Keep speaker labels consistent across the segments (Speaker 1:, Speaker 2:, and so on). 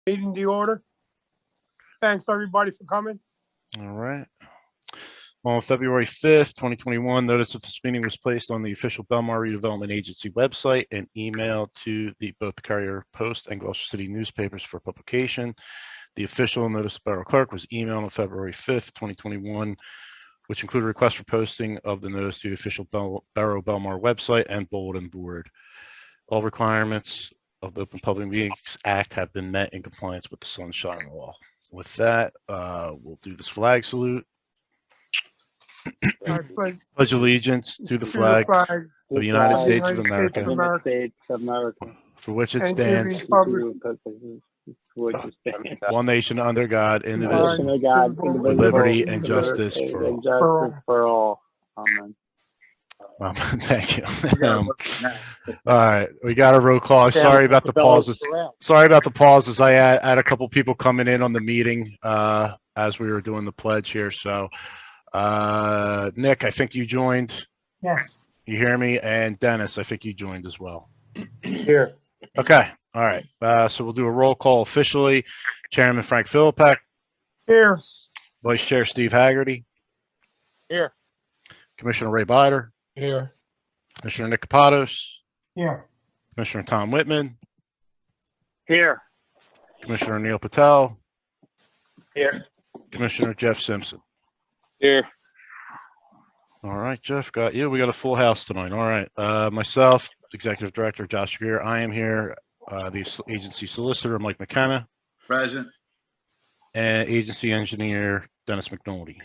Speaker 1: Meeting the order. Thanks, everybody, for coming.
Speaker 2: All right. On February 5th, 2021, notice of this meeting was placed on the official Bellmawr Redevelopment Agency website and emailed to both the Courier Post and Gloucester City newspapers for publication. The official notice of Borough Clerk was emailed on February 5th, 2021, which included a request for posting of the notice to the official Borough Bellmawr website and bulletin board. All requirements of the Open Public Meetings Act have been met in compliance with the Sunshine Law. With that, we'll do this flag salute.
Speaker 1: I
Speaker 2: Pledge allegiance to the flag of the United States of America, for which it stands, one nation under God, indivisible, with liberty and justice for
Speaker 3: all. Amen.
Speaker 2: Thank you. All right, we got a roll call. Sorry about the pauses. I had a couple people coming in on the meeting as we were doing the pledge here. So, Nick, I think you joined.
Speaker 1: Yes.
Speaker 2: You hear me? And Dennis, I think you joined as well.
Speaker 1: Here.
Speaker 2: Okay. All right. So we'll do a roll call officially. Chairman Frank Philippek.
Speaker 1: Here.
Speaker 2: Vice Chair Steve Haggerty.
Speaker 1: Here.
Speaker 2: Commissioner Ray Bider.
Speaker 1: Here.
Speaker 2: Commissioner Nick Kapados.
Speaker 1: Here.
Speaker 2: Commissioner Tom Whitman.
Speaker 3: Here.
Speaker 2: Commissioner Neil Patel.
Speaker 3: Here.
Speaker 2: Commissioner Jeff Simpson.
Speaker 3: Here.
Speaker 2: All right, Jeff, got you. We got a full house tonight. All right. Myself, Executive Director Josh Greer. I am here. The agency solicitor, Mike McKenna.
Speaker 4: Present.
Speaker 2: And agency engineer, Dennis McNulty.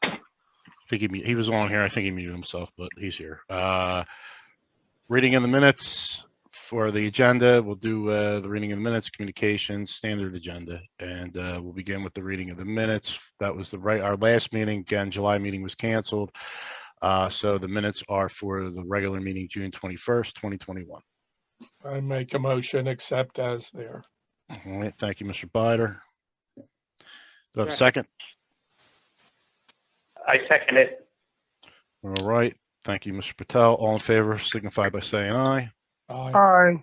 Speaker 2: I think he was on here. I think he muted himself, but he's here. Reading in the minutes for the agenda. We'll do the reading of the minutes, communications, standard agenda, and we'll begin with the reading of the minutes. That was our last meeting. Again, July meeting was canceled. So the minutes are for the regular meeting, June 21st, 2021.
Speaker 1: I make a motion, accept as there.
Speaker 2: All right. Thank you, Mr. Bider. Do I have a second?
Speaker 3: I second it.
Speaker 2: All right. Thank you, Mr. Patel. All in favor, signify by saying aye.
Speaker 1: Aye.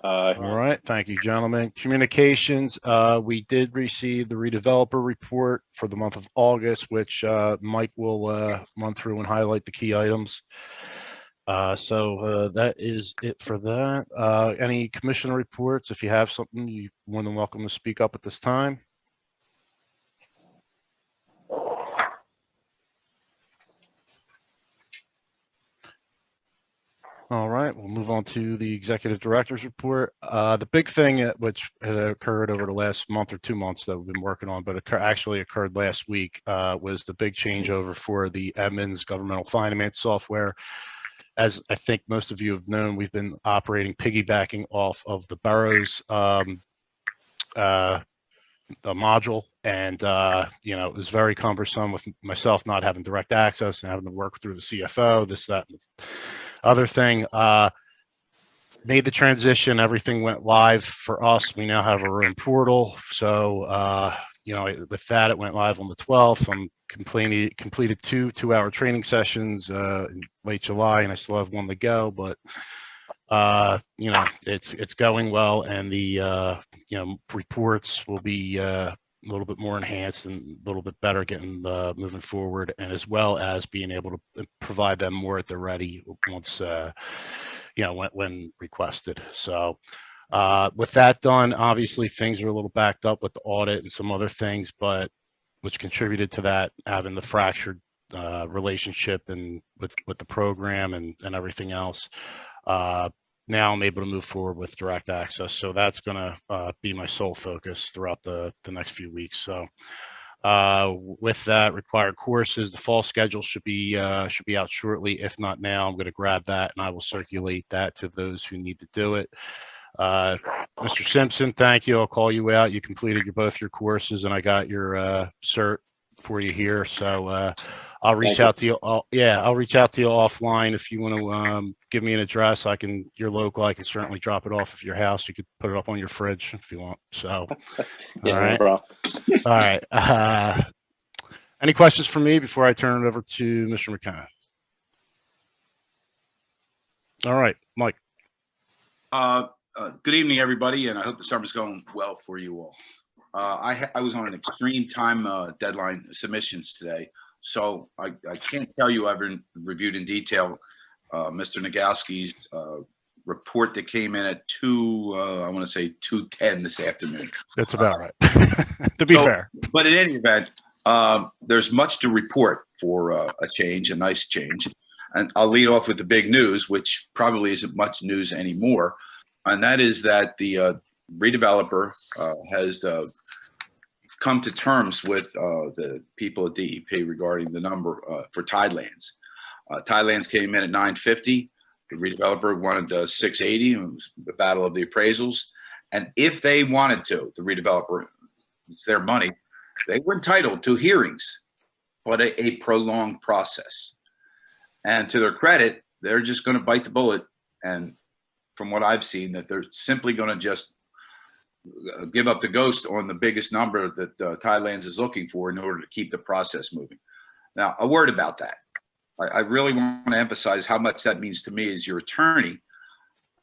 Speaker 2: All right. Thank you, gentlemen. Communications. We did receive the redeveloper report for the month of August, which Mike will run through and highlight the key items. So that is it for that. Any commissioner reports? If you have something, you're more than welcome to speak up at this time. All right, we'll move on to the executive director's report. The big thing which had occurred over the last month or 2 months that we've been working on, but actually occurred last week, was the big changeover for the Edmunds governmental finance software. As I think most of you have known, we've been operating piggybacking off of the borough's module, and it was very cumbersome with myself not having direct access and having to work through the CFO, this, that, and the other thing. Made the transition, everything went live for us. We now have our own portal. So, with that, it went live on the 12th. I'm completed two-hour training sessions in late July, and I still have one to go, but it's going well, and the reports will be a little bit more enhanced and a little bit better getting moving forward, and as well as being able to provide them more at the ready once when requested. So with that done, obviously things are a little backed up with the audit and some other things, but which contributed to that, having the fractured relationship and with the program and everything else. Now I'm able to move forward with direct access, so that's going to be my sole focus throughout the next few weeks. So with that, required courses, the fall schedule should be out shortly. If not now, I'm going to grab that and I will circulate that to those who need to do it. Mr. Simpson, thank you. I'll call you out. You completed both your courses, and I got your cert for you here. So I'll reach out to you. I'll reach out to you offline if you want to give me an address. You're local. I can certainly drop it off at your house. You could put it up on your fridge if you want. So,
Speaker 3: Yeah,
Speaker 2: all right.
Speaker 3: no problem.
Speaker 2: All right. Any questions for me before I turn it over to Mr. McKenna? All right, Mike.
Speaker 4: Good evening, everybody, and I hope the summer's going well for you all. I was on an extreme time deadline submissions today, so I can't tell you I've reviewed in detail Mr. Nagowski's report that came in at I want to say 2:10 this afternoon.
Speaker 2: That's about right. To be
Speaker 4: So-
Speaker 2: fair.
Speaker 4: But in any event, there's much to report for a change, a nice change. And I'll lead off with the big news, which probably isn't much news anymore. And that is that the redeveloper has come to terms with the people at DEP regarding the number for Tidelands. Tidelands came in at 950. The redeveloper wanted 680. It was the battle of the appraisals. And if they wanted to, the redeveloper, it's their money, they were entitled to hearings, but a prolonged process. And to their credit, they're just going to bite the bullet. And from what I've seen, that they're simply going to just give up the ghost on the biggest number that Tidelands is looking for in order to keep the process moving. Now, a word about that. I really want to emphasize how much that means to me as your attorney.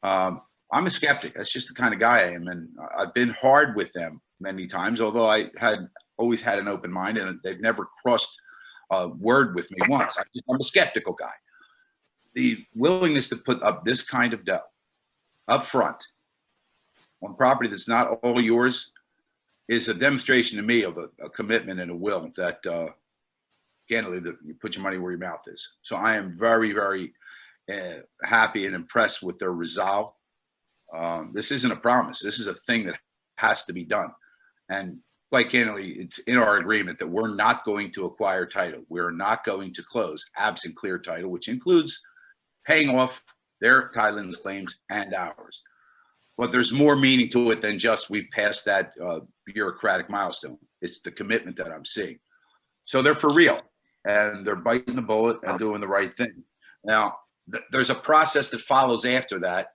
Speaker 4: I'm a skeptic. That's just the kind of guy I am. And I've been hard with them many times, although I had always had an open mind and they've never crossed a word with me once. I'm a skeptical guy. The willingness to put up this kind of dough up front on property that's not all yours is a demonstration to me of a commitment and a will that candidly, that you put your money where your mouth is. So I am very, very happy and impressed with their resolve. This isn't a promise. This is a thing that has to be done. And quite candidly, it's in our agreement that we're not going to acquire title. We're not going to close absent clear title, which includes paying off their Tidelands claims and ours. But there's more meaning to it than just we passed that bureaucratic milestone. It's the commitment that I'm seeing. So they're for real, and they're biting the bullet and doing the right thing. Now, there's a process that follows after that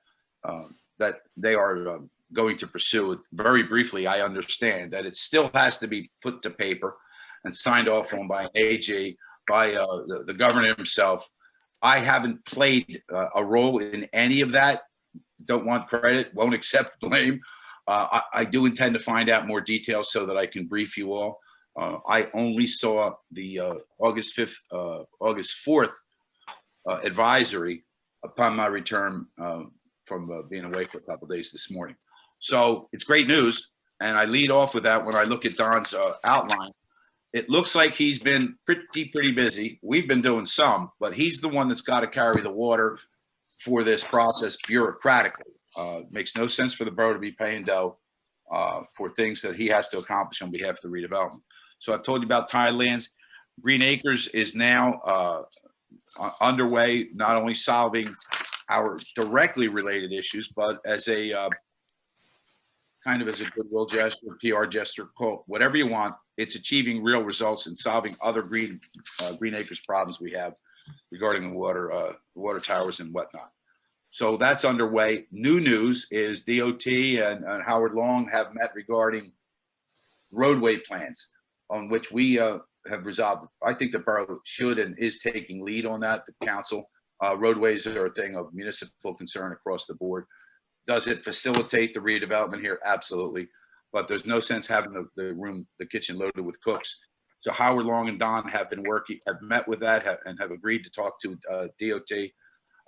Speaker 4: that they are going to pursue. Very briefly, I understand that it still has to be put to paper and signed off on by an AG, by the governor himself. I haven't played a role in any of that. Don't want credit, won't accept blame. I do intend to find out more details so that I can brief you all. I only saw the August 4th advisory upon my return from being away for a couple of days this morning. So it's great news. And I lead off with that when I look at Don's outline. It looks like he's been pretty busy. We've been doing some, but he's the one that's got to carry the water for this process bureaucratically. Makes no sense for the borough to be paying dough for things that he has to accomplish on behalf of the redevelopment. So I've told you about Tidelands. Green Acres is now underway, not only solving our directly related issues, but as a kind of as a goodwill gesture, PR gesture, quote, whatever you want. It's achieving real results and solving other Green Acres problems we have regarding the water towers and whatnot. So that's underway. New news is DOT and Howard Long have met regarding roadway plans on which we have resolved. I think the borough should and is taking lead on that. The council, roadways are a thing of municipal concern across the board. Does it facilitate the redevelopment here? Absolutely. But there's no sense having the kitchen loaded with cooks. So Howard Long and Don have met with that and have agreed to talk to DOT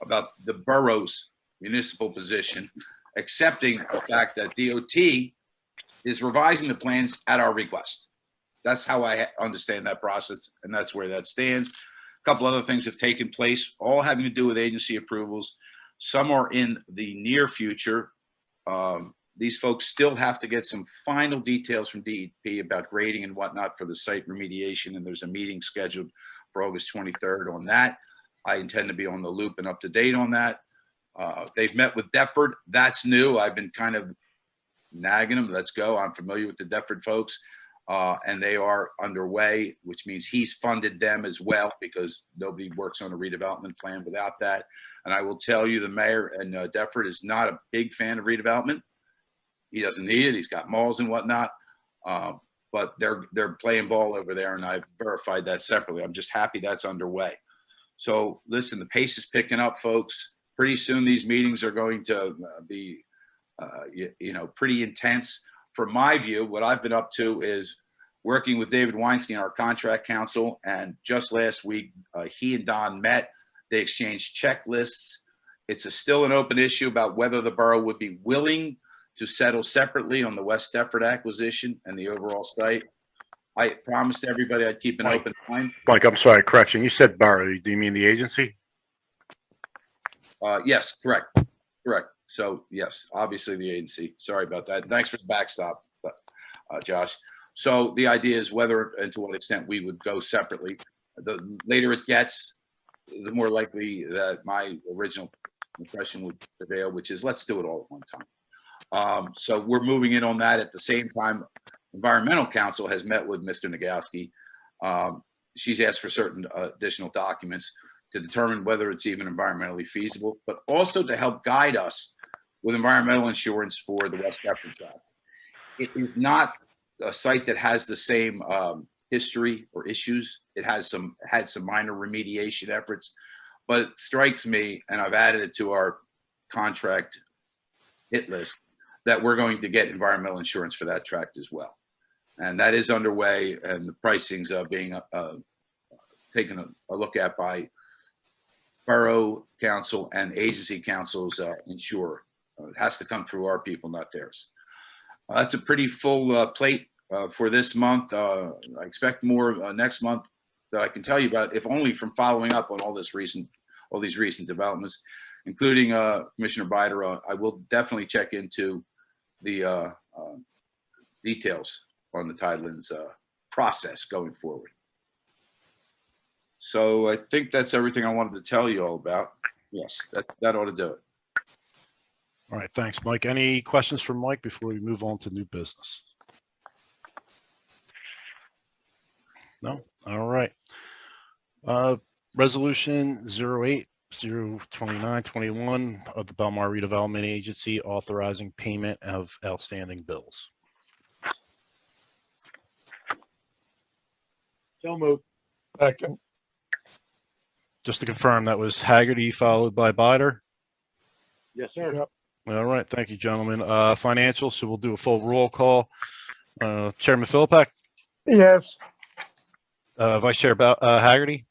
Speaker 4: about the borough's municipal position, accepting the fact that DOT is revising the plans at our request. That's how I understand that process, and that's where that stands. A couple other things have taken place, all having to do with agency approvals. Some are in the near future. These folks still have to get some final details from DEP about grading and whatnot for the site remediation, and there's a meeting scheduled for August 23rd on that. I intend to be on the loop and up to date on that. They've met with Deptford. That's new. I've been kind of nagging them. Let's go. I'm familiar with the Deptford folks, and they are underway, which means he's funded them as well because nobody works on a redevelopment plan without that. And I will tell you, the mayor in Deptford is not a big fan of redevelopment. He doesn't need it. He's got malls and whatnot, but they're playing ball over there, and I've verified that separately. I'm just happy that's underway. So listen, the pace is picking up, folks. Pretty soon these meetings are going to be pretty intense. From my view, what I've been up to is working with David Weinstein, our contract counsel, and just last week, he and Don met. They exchanged checklists. It's still an open issue about whether the borough would be willing to settle separately on the West Deptford acquisition and the overall site. I promised everybody I'd keep an open mind.
Speaker 5: Mike, I'm sorry, correction. You said borough. Do you mean the agency?
Speaker 4: Yes, correct. So yes, obviously the agency. Sorry about that. Thanks for the backstop, Josh. So the idea is whether and to what extent we would go separately. The later it gets, the more likely that my original impression would prevail, which is let's do it all at one time. So we're moving in on that. At the same time, Environmental Council has met with Mr. Nagowski. She's asked for certain additional documents to determine whether it's even environmentally feasible, but also to help guide us with environmental insurance for the West Deptford tract. It is not a site that has the same history or issues. It had some minor remediation efforts, but it strikes me, and I've added it to our contract hit list, that we're going to get environmental insurance for that tract as well. And that is underway, and the pricing's being taken a look at by Borough Council and Agency Council's insurer. It has to come through our people, not theirs. That's a pretty full plate for this month. I expect more next month that I can tell you about, if only from following up on all these recent developments, including Commissioner Bider. I will definitely check into the details on the Tidelands process going forward. So I think that's everything I wanted to tell you all about. Yes, that ought to do it.
Speaker 2: All right, thanks, Mike. Any questions from Mike before we move on to new business? No? All right. Resolution 08-02921 of the Bellmawr Redevelopment Agency authorizing payment of outstanding bills.
Speaker 1: So moved. Second.
Speaker 2: Just to confirm, that was Haggerty followed by Bider.
Speaker 1: Yes, sir. Yep.
Speaker 2: All right, thank you, gentlemen. Financials, so we'll do a full roll call. Chairman Philippak,
Speaker 1: Yes.
Speaker 2: Vice Chair Haggerty,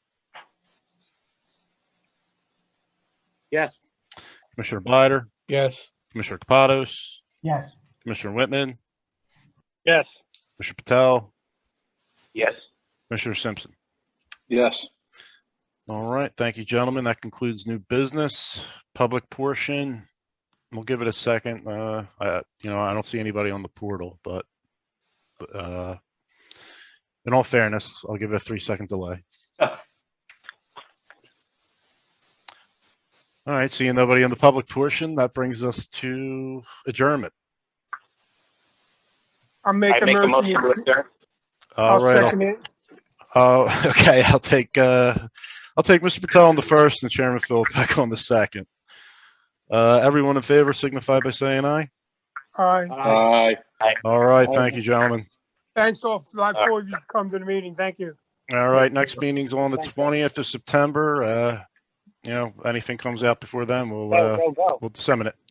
Speaker 1: Yes.
Speaker 2: Commissioner Bider,
Speaker 1: Yes.
Speaker 2: Commissioner Kapados,
Speaker 1: Yes.
Speaker 2: Commissioner Whitman,
Speaker 1: Yes.
Speaker 2: Commissioner Patel,
Speaker 3: Yes.
Speaker 2: Commissioner Simpson.
Speaker 3: Yes.
Speaker 2: All right, thank you, gentlemen. That concludes new business. Public portion, we'll give it a second. I don't see anybody on the portal, but in all fairness, I'll give it a 3-second delay. All right, seeing nobody in the public portion, that brings us to adjournment.
Speaker 1: I'll make
Speaker 3: I make a motion to adjourn.
Speaker 1: I'll
Speaker 2: All right.
Speaker 1: second it.
Speaker 2: Okay, I'll take Mr. Patel on the first and Chairman Philippak on the second. Everyone in favor signify by saying aye.
Speaker 1: Aye.
Speaker 3: Aye.
Speaker 2: All right, thank you, gentlemen.
Speaker 1: Thanks all for you to come to the meeting. Thank you.
Speaker 2: All right, next meeting's on the 20th of September. Anything comes out before then, we'll disseminate.